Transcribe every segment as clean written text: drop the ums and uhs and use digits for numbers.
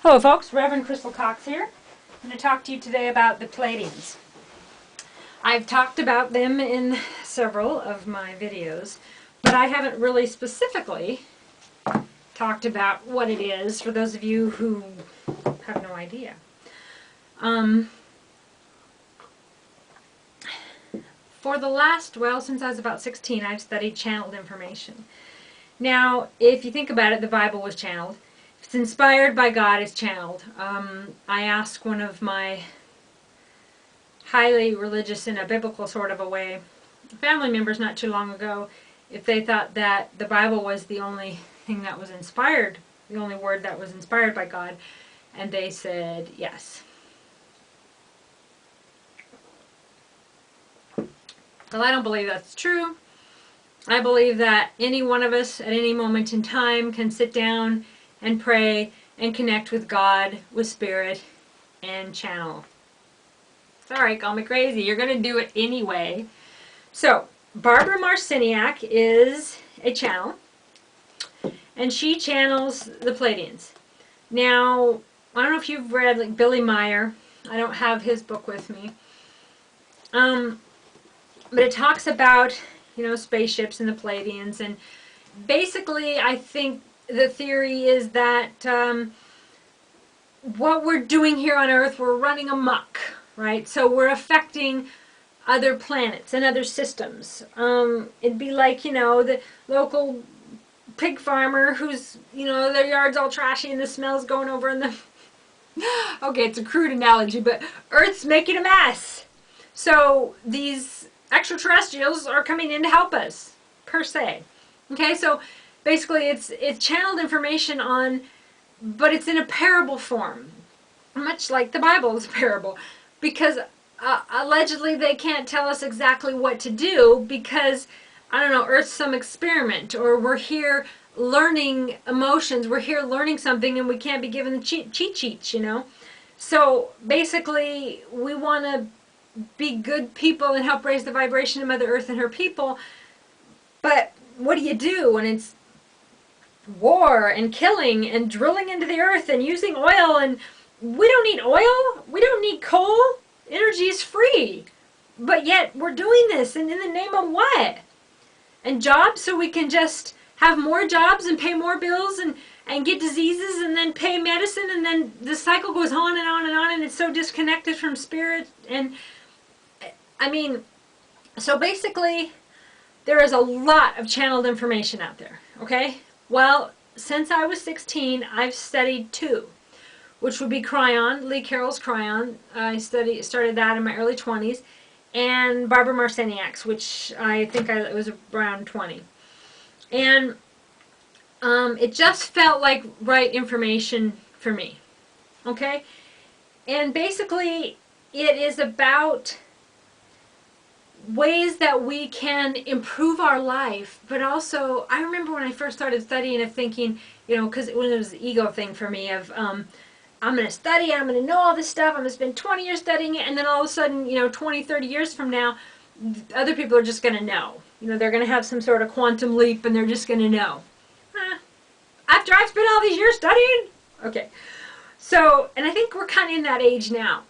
Hello folks, Reverend Crystal Cox here. I'm going to talk to you today about the Pleadians. I've talked about them in several of my videos, but I haven't really specifically talked about what it is for those of you who have no idea. For the last, since I was about 16, I've studied channeled information. Now, if you think about it, the Bible was channeled. It's inspired by God, it's channeled. I asked one of my highly religious, in a biblical sort of a way, family members not too long ago, if they thought that the Bible was the only thing that was inspired, the only word that was inspired by God, and they said yes. Well, I don't believe that's true. I believe that any one of us at any moment in time can sit down and pray and connect with God, with Spirit, and channel. Sorry, call me crazy. You're going to do it anyway. So, Barbara Marciniak is a channel, and she channels the Pleadians. Now, I don't know if you've read like Billy Meyer. I don't have his book with me. But it talks about, spaceships and the Pleadians, and basically I think the theory is that what we're doing here on Earth, we're running amok, right? So we're affecting other planets and other systems. It'd be like, the local pig farmer who's, their yard's all trashy and the smell's going over in the... Okay, it's a crude analogy, but Earth's making a mess. So these extraterrestrials are coming in to help us, per se. Okay, so basically it's channeled information but it's in a parable form, much like the Bible is a parable, because allegedly they can't tell us exactly what to do because, I don't know, Earth's some experiment, or we're here learning emotions, we're here learning something and we can't be given the cheat sheets, So basically we want to be good people and help raise the vibration of Mother Earth and her people, but what do you do when it's war and killing and drilling into the earth and using oil? And we don't need oil, we don't need coal, energy is free, but yet we're doing this, and in the name of what? And jobs, so we can just have more jobs and pay more bills and get diseases and then pay medicine, and then the cycle goes on and on and on, and it's so disconnected from spirit. And I mean, so basically there is a lot of channeled information out there, okay? Well, since I was 16, I've studied two, which would be Cryon, Lee Carroll's Cryon. I started that in my early 20s, and Barbara Marciniak's, which I think it was around 20. And it just felt like right information for me, okay? And basically, it is about ways that we can improve our life, but also, I remember when I first started studying and thinking, because when it was the ego thing for me of, I'm going to study, I'm going to know all this stuff, I'm going to spend 20 years studying it, and then all of a sudden, 20, 30 years from now, other people are just going to know. They're going to have some sort of quantum leap, and they're just going to know. After I've spent all these years studying? Okay. So, and I think we're kind of in that age now,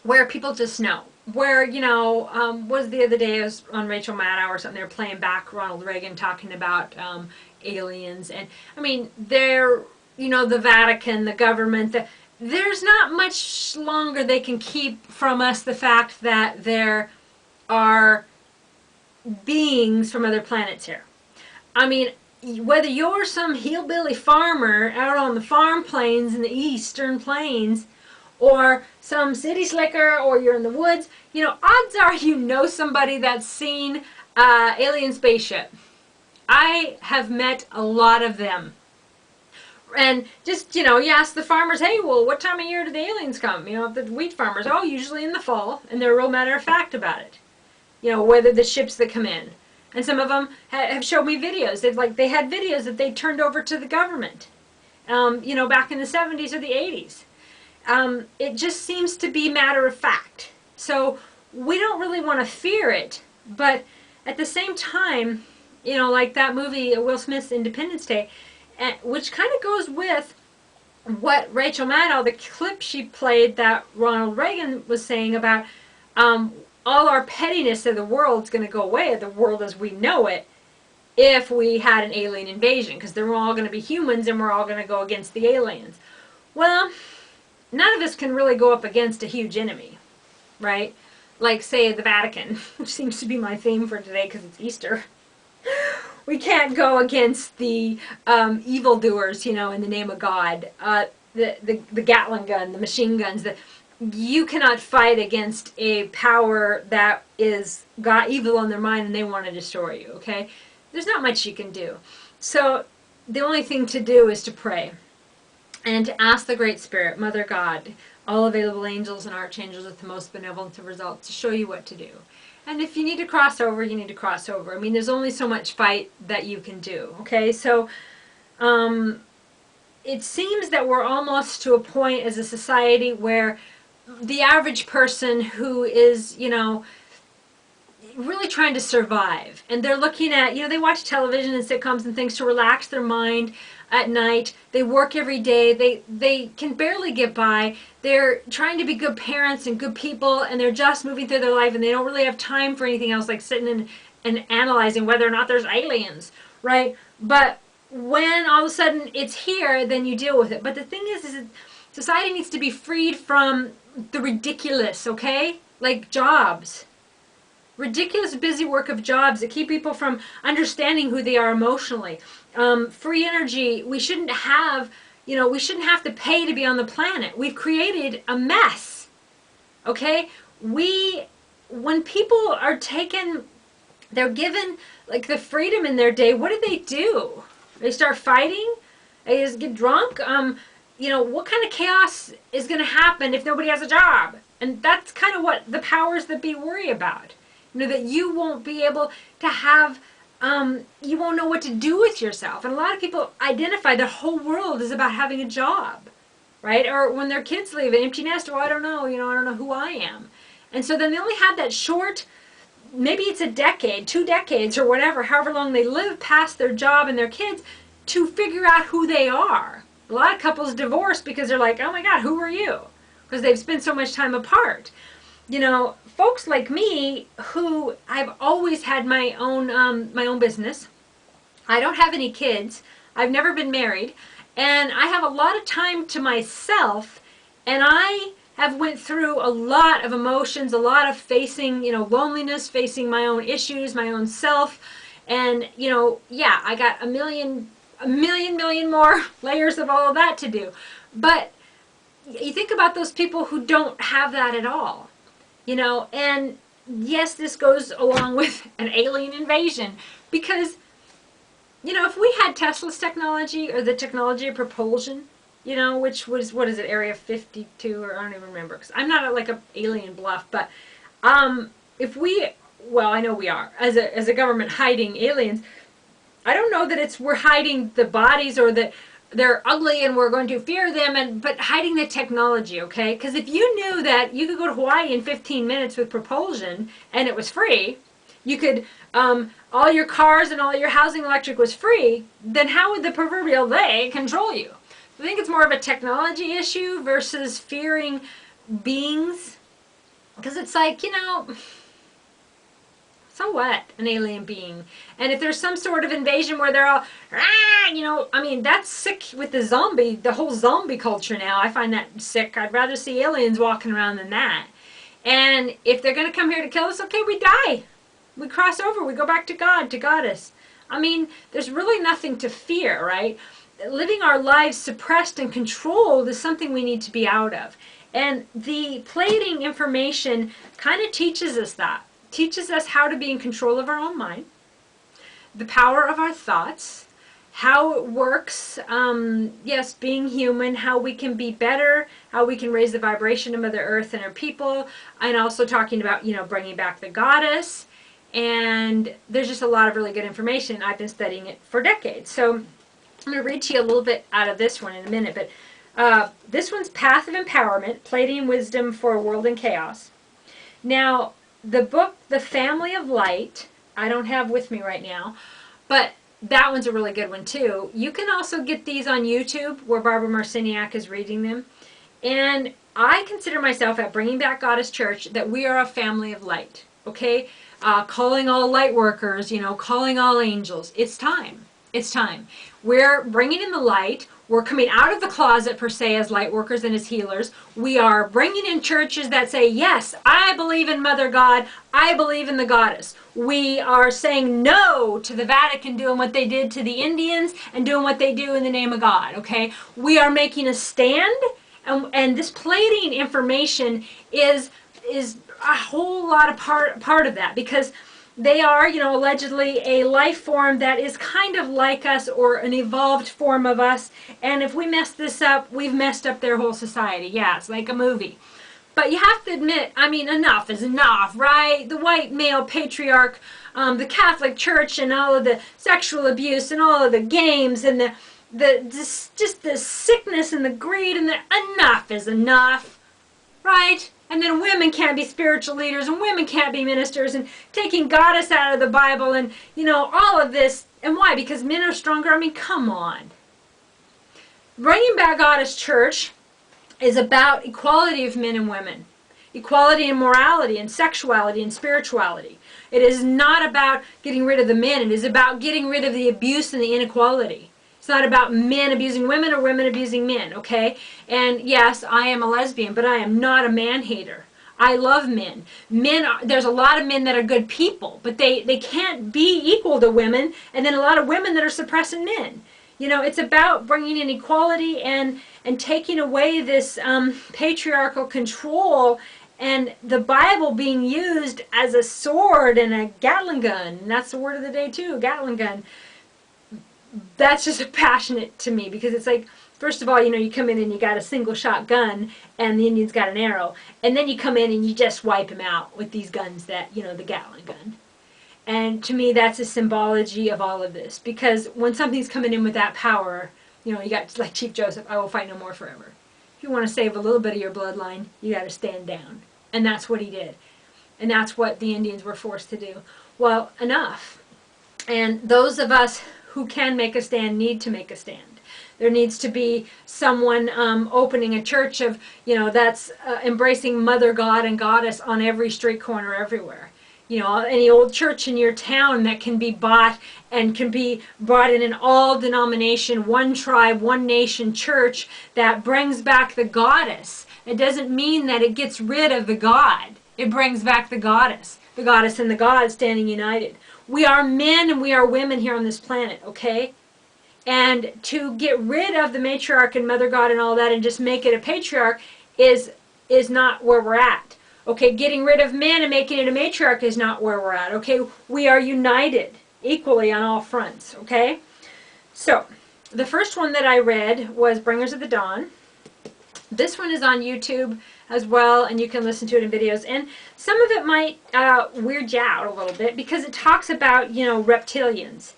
where people just know. Where, was the other day I was on Rachel Maddow or something, they were playing back Ronald Reagan talking about aliens, and I mean, they're, the Vatican, the government, there's not much longer they can keep from us the fact that there are beings from other planets here. I mean, whether you're some hillbilly farmer out on the farm plains in the eastern plains, or some city slicker, or you're in the woods, odds are somebody that's seen alien spaceship. I have met a lot of them. And just, you ask the farmers, hey, well, what time of year do the aliens come? The wheat farmers, usually in the fall, and they're real matter of fact about it. Whether the ships that come in. And some of them have showed me videos. They had videos that they turned over to the government, back in the 70s or the 80s. It just seems to be matter of fact. So we don't really want to fear it, but at the same time, like that movie, Will Smith's Independence Day, which kind of goes with what Rachel Maddow, the clip she played that Ronald Reagan was saying about all our pettiness of the world is going to go away, the world as we know it, if we had an alien invasion, because they're all going to be humans and we're all going to go against the aliens. Well, none of us can really go up against a huge enemy, right? Like, say, the Vatican, which seems to be my theme for today because it's Easter. We can't go against the evildoers, in the name of God. The Gatling gun, the machine guns. You cannot fight against a power that is got evil on their mind and they want to destroy you, okay? There's not much you can do. So the only thing to do is to pray and to ask the Great Spirit, Mother God, all available angels and archangels with the most benevolent of results to show you what to do. And if you need to cross over, you need to cross over. I mean, there's only so much fight that you can do, okay? So it seems that we're almost to a point as a society where the average person who is, really trying to survive, and they're looking at, they watch television and sitcoms and things to relax their mind at night. They work every day. They can barely get by. They're trying to be good parents and good people, and they're just moving through their life, and they don't really have time for anything else like sitting and analyzing whether or not there's aliens, right? But when all of a sudden it's here, then you deal with it. But the thing is society needs to be freed from the ridiculous, okay? Like jobs. Ridiculous busy work of jobs that keep people from understanding who they are emotionally. Free energy. We shouldn't have to pay to be on the planet. We've created a mess. Okay? When people are taken, they're given like the freedom in their day, what do? They start fighting? They just get drunk? What kind of chaos is going to happen if nobody has a job? And that's kind of what the powers that be worry about. That you won't be able to have, you won't know what to do with yourself. And a lot of people identify the whole world is about having a job, right? Or when their kids leave an empty nest, I don't know, I don't know who I am. And so then they only have that short, maybe it's a decade, 2 decades or whatever, however long they live past their job and their kids to figure out who they are. A lot of couples divorce because they're like, oh my God, who are you? Because they've spent so much time apart. Folks like me who I've always had my own business. I don't have any kids. I've never been married, and I have a lot of time to myself, and I have went through a lot of emotions, a lot of facing, loneliness, facing my own issues, my own self, and I got a million more layers of all of that to do. But you think about those people who don't have that at all. And yes, this goes along with an alien invasion because, if we had Tesla's technology or the technology of propulsion, which was, what is it, Area 52, or I don't even remember, because I'm not like an alien bluff, but if we, well, I know we are, as a government hiding aliens, I don't know that we're hiding the bodies or that they're ugly and we're going to fear them, but hiding the technology, okay? Because if you knew that you could go to Hawaii in 15 minutes with propulsion and it was free, you could, all your cars and all your housing electric was free, then how would the proverbial they control you? I think it's more of a technology issue versus fearing beings. Because it's like, so what, an alien being? And if there's some sort of invasion where they're all, that's sick with the whole zombie culture now. I find that sick. I'd rather see aliens walking around than that. And if they're going to come here to kill us, okay, we die. We cross over. We go back to God, to Goddess. There's really nothing to fear, right? Living our lives suppressed and controlled is something we need to be out of. And the Pleiadian information kind of teaches us that. Teaches us how to be in control of our own mind, the power of our thoughts, how it works, yes, being human, how we can be better, how we can raise the vibration of Mother Earth and her people, and also talking about, bringing back the Goddess. And there's just a lot of really good information. I've been studying it for decades. So I'm going to read to you a little bit out of this one in a minute. But this one's Path of Empowerment, Pleadian Wisdom for a World in Chaos. Now, the book, The Family of Light, I don't have with me right now, but that one's a really good one too. You can also get these on YouTube where Barbara Marciniak is reading them. And I consider myself at Bringing Back Goddess Church that we are a family of light, okay? Calling all light workers, calling all angels. It's time. It's time. We're bringing in the light. We're coming out of the closet, per se, as light workers and as healers. We are bringing in churches that say, yes, I believe in Mother God. I believe in the goddess. We are saying no to the Vatican doing what they did to the Indians and doing what they do in the name of God, okay? We are making a stand. And this Pleiadian information is a whole lot of part of that, because they are, allegedly a life form that is kind of like us, or an evolved form of us. And if we mess this up, we've messed up their whole society. Yeah, it's like a movie. But you have to admit, enough is enough, right? The white male patriarch, the Catholic Church, and all of the sexual abuse, and all of the games, and just the sickness and the greed, and the enough is enough, right? And then women can't be spiritual leaders, and women can't be ministers, and taking goddess out of the Bible, and all of this. And why? Because men are stronger? Come on. Bringing Back Goddess Church is about equality of men and women, equality in morality and sexuality and spirituality. It is not about getting rid of the men. It is about getting rid of the abuse and the inequality. It's not about men abusing women or women abusing men, okay? And yes, I am a lesbian, but I am not a man-hater. I love men. There's a lot of men that are good people, but they can't be equal to women, and then a lot of women that are suppressing men. It's about bringing in equality and taking away this patriarchal control, and the Bible being used as a sword and a Gatling gun. And that's the word of the day too, Gatling gun. That's just passionate to me, because it's like, first of all, you come in and you got a single shot gun and the Indian's got an arrow, and then you come in and you just wipe him out with these guns that, the Gatling gun. And to me, that's a symbology of all of this, because when something's coming in with that power, you got like Chief Joseph, I will fight no more forever. If you want to save a little bit of your bloodline, you got to stand down. And that's what he did. And that's what the Indians were forced to do. Well, enough. And those of us who can make a stand need to make a stand. There needs to be someone opening a church of, that's embracing Mother God and Goddess on every street corner everywhere. Any old church in your town that can be bought and can be brought in an all-denomination, one tribe, one nation church that brings back the goddess. It doesn't mean that it gets rid of the God. It brings back the goddess and the God standing united. We are men and we are women here on this planet, okay? And to get rid of the matriarch and Mother God and all that and just make it a patriarch is not where we're at. Okay, getting rid of men and making it a matriarch is not where we're at. Okay, we are united equally on all fronts. Okay, so the first one that I read was Bringers of the Dawn. This one is on YouTube as well, and you can listen to it in videos. And some of it might weird you out a little bit, because it talks about, reptilians.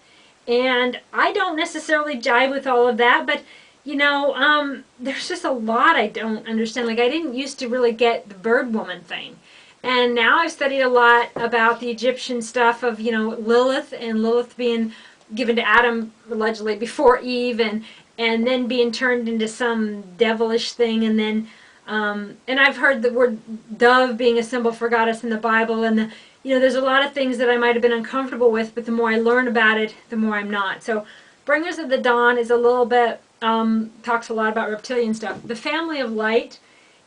And I don't necessarily jive with all of that, but there's just a lot I don't understand. Like, I didn't used to really get the bird woman thing. And now I've studied a lot about the Egyptian stuff of, Lilith, and Lilith being given to Adam allegedly before Eve, and then being turned into some devilish thing. And then, and I've heard the word dove being a symbol for goddess in the Bible. And, there's a lot of things that I might have been uncomfortable with, but the more I learn about it, the more I'm not. So Bringers of the Dawn is a little bit, talks a lot about reptilian stuff. The Family of Light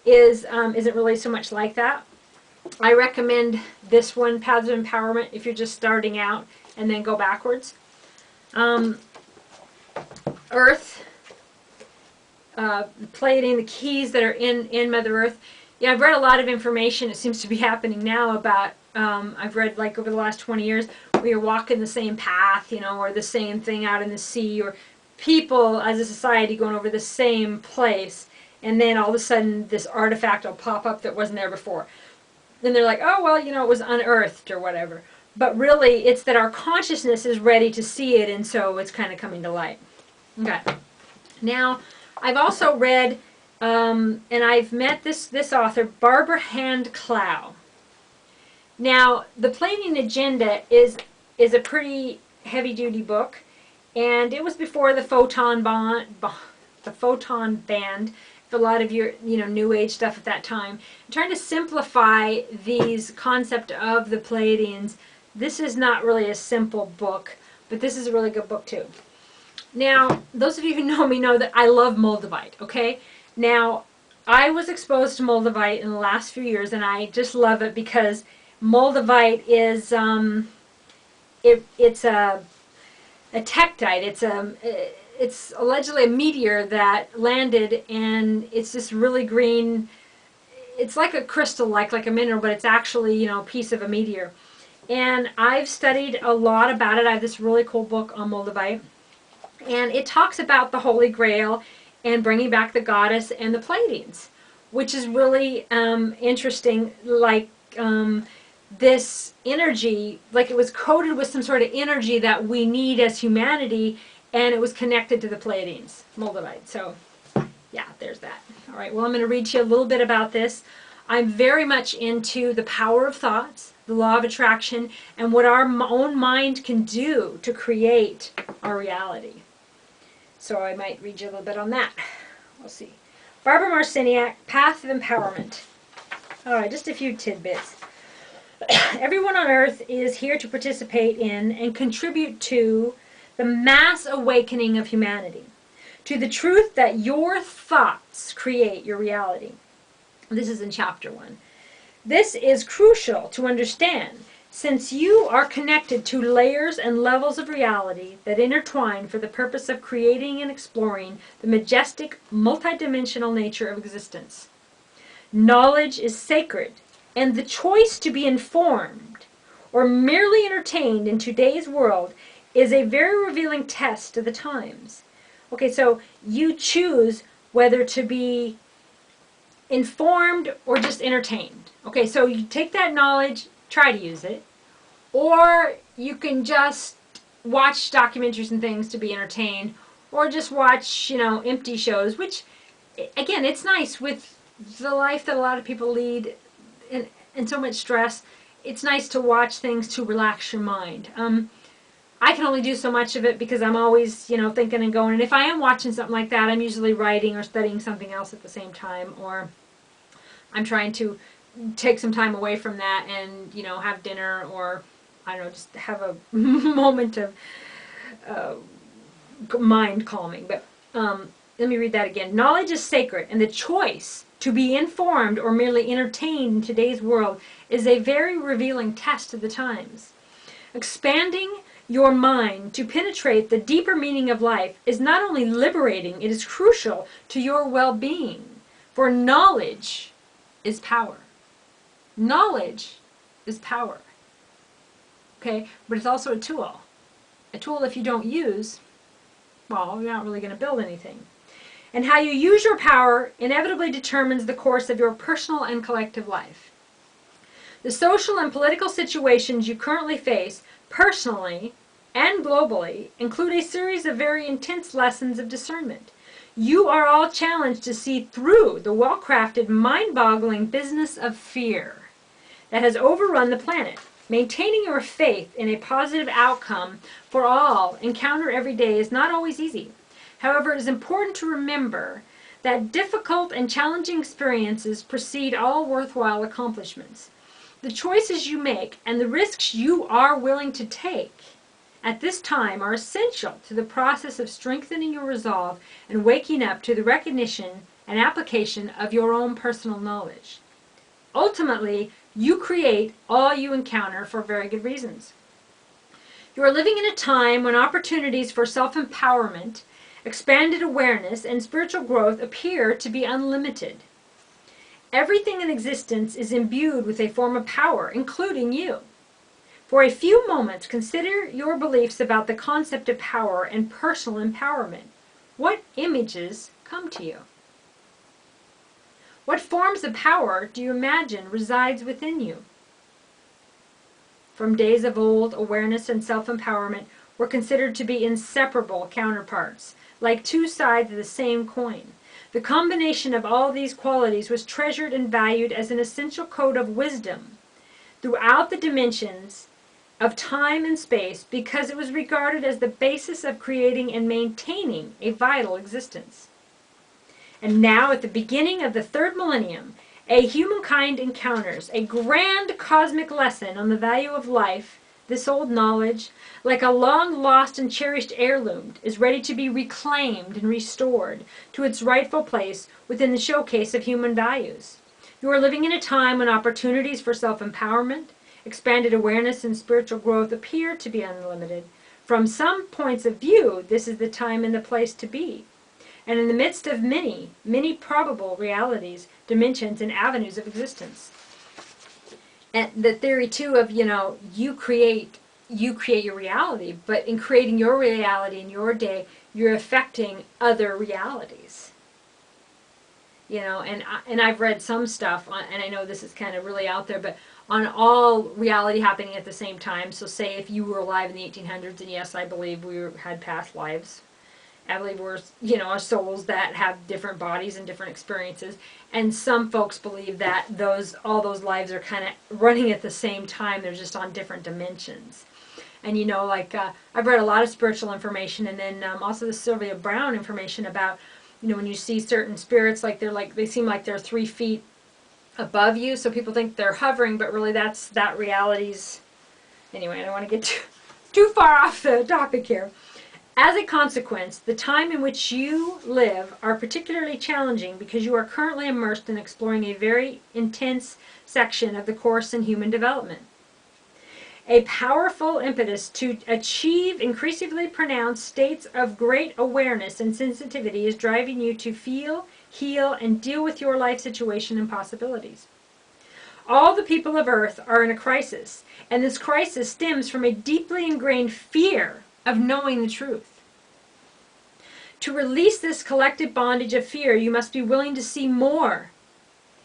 isn't really so much like that. I recommend this one, Paths of Empowerment, if you're just starting out, and then go backwards. Earth, Pleiadian, the keys that are in Mother Earth. Yeah, I've read a lot of information. It seems to be happening now about, I've read like over the last 20 years, we are walking the same path, or the same thing out in the sea, or people as a society going over the same place, and then all of a sudden this artifact will pop up that wasn't there before. Then they're like, oh, well, it was unearthed or whatever. But really, it's that our consciousness is ready to see it, and so it's kind of coming to light. Okay. Now, I've also read, and I've met this author, Barbara Hand Clow. Now, the Pleiadian Agenda is a pretty heavy-duty book, And it was before the photon band, for a lot of your New Age stuff at that time. I'm trying to simplify these concept of the Pleiadians. This is not really a simple book, but this is a really good book too. Now, those of you who know me know that I love Moldavite, okay? Now, I was exposed to Moldavite in the last few years, and I just love it because Moldavite is, it's a tektite. It's allegedly a meteor that landed, and it's this really green, it's like a crystal, like a mineral, but it's actually, a piece of a meteor. And I've studied a lot about it. I have this really cool book on Moldavite. And it talks about the Holy Grail and bringing back the goddess and the Pleadians, which is really interesting. Like this energy, like it was coded with some sort of energy that we need as humanity, and it was connected to the Pleadians, Moldavite. So, yeah, there's that. All right, well, I'm going to read to you a little bit about this. I'm very much into the power of thoughts, the law of attraction, and what our own mind can do to create our reality. So I might read you a little bit on that. We'll see. Barbara Marciniak, Path of Empowerment. All right, just a few tidbits. Everyone on earth is here to participate in and contribute to the mass awakening of humanity, to the truth that your thoughts create your reality. This is in chapter 1. This is crucial to understand, since you are connected to layers and levels of reality that intertwine for the purpose of creating and exploring the majestic, multidimensional nature of existence. Knowledge is sacred, and the choice to be informed or merely entertained in today's world is a very revealing test of the times. Okay, so you choose whether to be informed or just entertained. Okay, so you take that knowledge, try to use it, or you can just watch documentaries and things to be entertained, or just watch, empty shows, which, again, it's nice with the life that a lot of people lead and so much stress. It's nice to watch things to relax your mind. I can only do so much of it because I'm always, thinking and going. And if I am watching something like that, I'm usually writing or studying something else at the same time, or I'm trying to take some time away from that and, have dinner, or, I don't know, just have a moment of mind calming. But let me read that again. Knowledge is sacred, and the choice to be informed or merely entertained in today's world is a very revealing test of the times. Expanding your mind to penetrate the deeper meaning of life is not only liberating, it is crucial to your well-being. For knowledge is power. Knowledge is power. Okay? But it's also a tool. A tool, if you don't use, well, you're not really going to build anything. And how you use your power inevitably determines the course of your personal and collective life. The social and political situations you currently face, personally and globally, include a series of very intense lessons of discernment. You are all challenged to see through the well-crafted, mind-boggling business of fear that has overrun the planet. Maintaining your faith in a positive outcome for all encounter every day is not always easy. However, it is important to remember that difficult and challenging experiences precede all worthwhile accomplishments. The choices you make and the risks you are willing to take at this time are essential to the process of strengthening your resolve and waking up to the recognition and application of your own personal knowledge. Ultimately, you create all you encounter for very good reasons. You are living in a time when opportunities for self-empowerment, expanded awareness, and spiritual growth appear to be unlimited. Everything in existence is imbued with a form of power, including you. For a few moments, consider your beliefs about the concept of power and personal empowerment. What images come to you? What forms of power do you imagine resides within you? From days of old, awareness and self-empowerment were considered to be inseparable counterparts, like two sides of the same coin. The combination of all these qualities was treasured and valued as an essential code of wisdom throughout the dimensions of time and space because it was regarded as the basis of creating and maintaining a vital existence. And now, at the beginning of the third millennium, humankind encounters a grand cosmic lesson on the value of life. This old knowledge, like a long lost and cherished heirloom, is ready to be reclaimed and restored to its rightful place within the showcase of human values. You are living in a time when opportunities for self-empowerment, expanded awareness, and spiritual growth appear to be unlimited. From some points of view, this is the time and the place to be. And in the midst of many, many probable realities, dimensions, and avenues of existence. And the theory, too, of, you create your reality, but in creating your reality in your day, you're affecting other realities. And I've read some stuff, and I know this is kind of really out there, but on all reality happening at the same time. So say if you were alive in the 1800s, and yes, I believe had past lives. I believe we're, souls that have different bodies and different experiences. And some folks believe that all those lives are kind of running at the same time. They're just on different dimensions. And, I've read a lot of spiritual information, and then also the Sylvia Brown information about, when you see certain spirits, they seem like they're 3 feet above you. So people think they're hovering, but really that reality's, anyway, I don't want to get too far off the topic here. As a consequence, the time in which you live are particularly challenging because you are currently immersed in exploring a very intense section of the course in human development. A powerful impetus to achieve increasingly pronounced states of great awareness and sensitivity is driving you to feel, heal, and deal with your life situation and possibilities. All the people of Earth are in a crisis, and this crisis stems from a deeply ingrained fear of knowing the truth. To release this collective bondage of fear, you must be willing to see more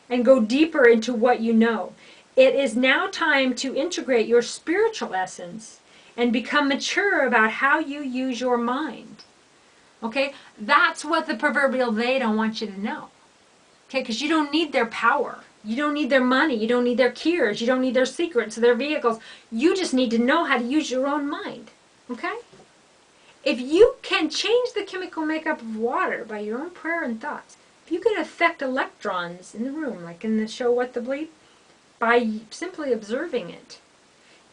and go deeper into what you know. It is now time to integrate your spiritual essence and become mature about how you use your mind. Okay? That's what the proverbial they don't want you to know. Okay? Because you don't need their power. You don't need their money. You don't need their cures. You don't need their secrets or their vehicles. You just need to know how to use your own mind. Okay? If you can change the chemical makeup of water by your own prayer and thoughts, if you can affect electrons in the room, like in the show What the Bleep, by simply observing it,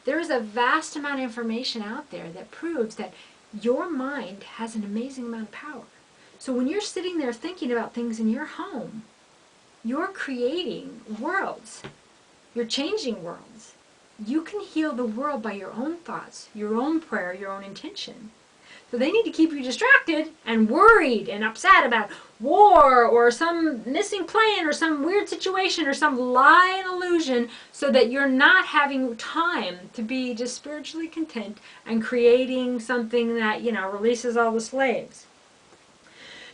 there is a vast amount of information out there that proves that your mind has an amazing amount of power. So when you're sitting there thinking about things in your home, you're creating worlds. You're changing worlds. You can heal the world by your own thoughts, your own prayer, your own intention. So they need to keep you distracted and worried and upset about war or some missing plane or some weird situation or some lie and illusion so that you're not having time to be just spiritually content and creating something that, releases all the slaves.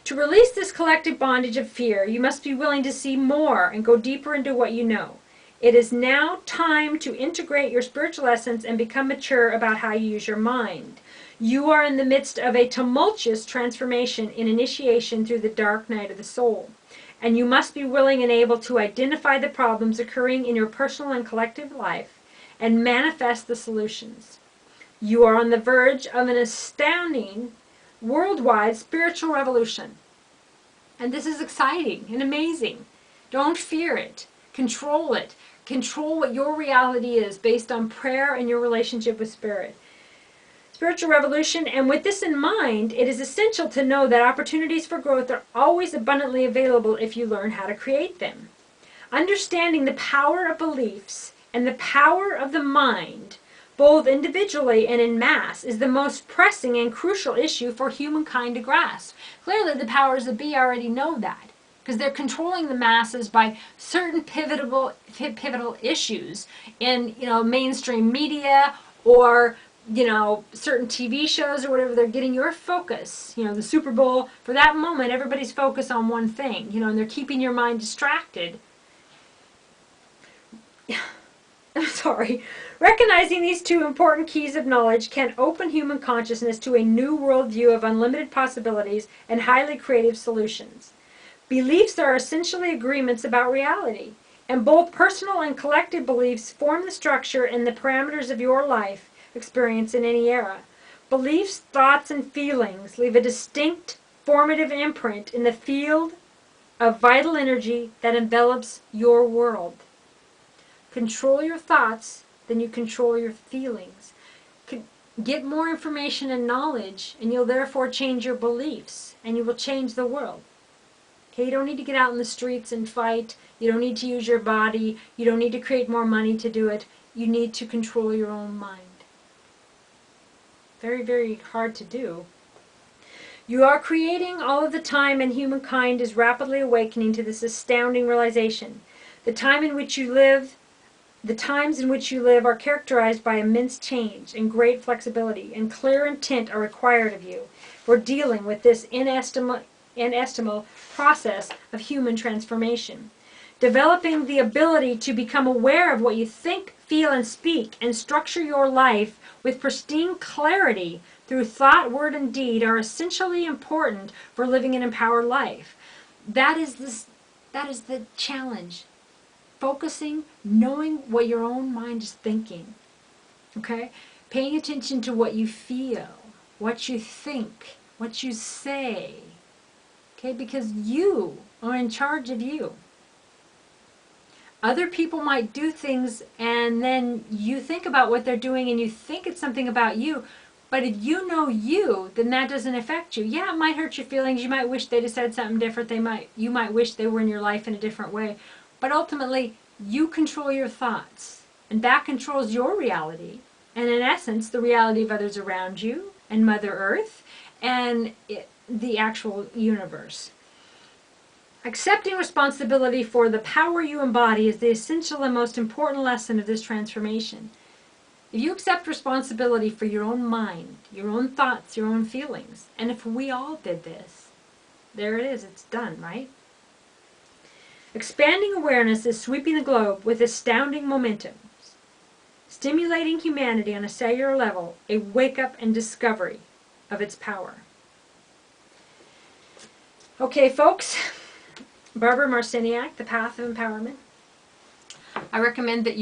To release this collective bondage of fear, you must be willing to see more and go deeper into what you know. It is now time to integrate your spiritual essence and become mature about how you use your mind. You are in the midst of a tumultuous transformation in initiation through the dark night of the soul, and you must be willing and able to identify the problems occurring in your personal and collective life and manifest the solutions. You are on the verge of an astounding worldwide spiritual revolution, and this is exciting and amazing. Don't fear it. Control it. Control what your reality is based on prayer and your relationship with Spirit. Spiritual revolution, and with this in mind, it is essential to know that opportunities for growth are always abundantly available if you learn how to create them. Understanding the power of beliefs and the power of the mind, both individually and in mass, is the most pressing and crucial issue for humankind to grasp. Clearly, the powers that be already know that, because they're controlling the masses by certain pivotal issues in mainstream media or certain TV shows or whatever. They're getting your focus. The Super Bowl, for that moment, everybody's focused on one thing, and they're keeping your mind distracted. I'm sorry. Recognizing these two important keys of knowledge can open human consciousness to a new worldview of unlimited possibilities and highly creative solutions. Beliefs are essentially agreements about reality, and both personal and collective beliefs form the structure and the parameters of your life experience in any era. Beliefs, thoughts, and feelings leave a distinct formative imprint in the field of vital energy that envelops your world. Control your thoughts, then you control your feelings. Get more information and knowledge, and you'll therefore change your beliefs, and you will change the world. Okay, you don't need to get out in the streets and fight. You don't need to use your body. You don't need to create more money to do it. You need to control your own mind. Very, very hard to do. You are creating all of the time, and humankind is rapidly awakening to this astounding realization. The times in which you live are characterized by immense change and great flexibility, and clear intent are required of you for dealing with this inestimable process of human transformation. Developing the ability to become aware of what you think, feel, and speak, and structure your life with pristine clarity through thought, word, and deed are essentially important for living an empowered life. That is the challenge. Focusing, knowing what your own mind is thinking. Okay? Paying attention to what you feel, what you think, what you say. Okay? Because you are in charge of you. Other people might do things, and then you think about what they're doing and you think it's something about you. But if you know you, then that doesn't affect you. Yeah, it might hurt your feelings. You might wish they'd have said something different. You might wish they were in your life in a different way. But ultimately, you control your thoughts. And that controls your reality. And in essence, the reality of others around you, and Mother Earth, and the actual universe. Accepting responsibility for the power you embody is the essential and most important lesson of this transformation. If you accept responsibility for your own mind, your own thoughts, your own feelings, and if we all did this, there it is, it's done, right? Expanding awareness is sweeping the globe with astounding momentum, stimulating humanity on a cellular level, a wake-up and discovery of its power. Okay, folks, Barbara Marciniak, The Path of Empowerment. I recommend that you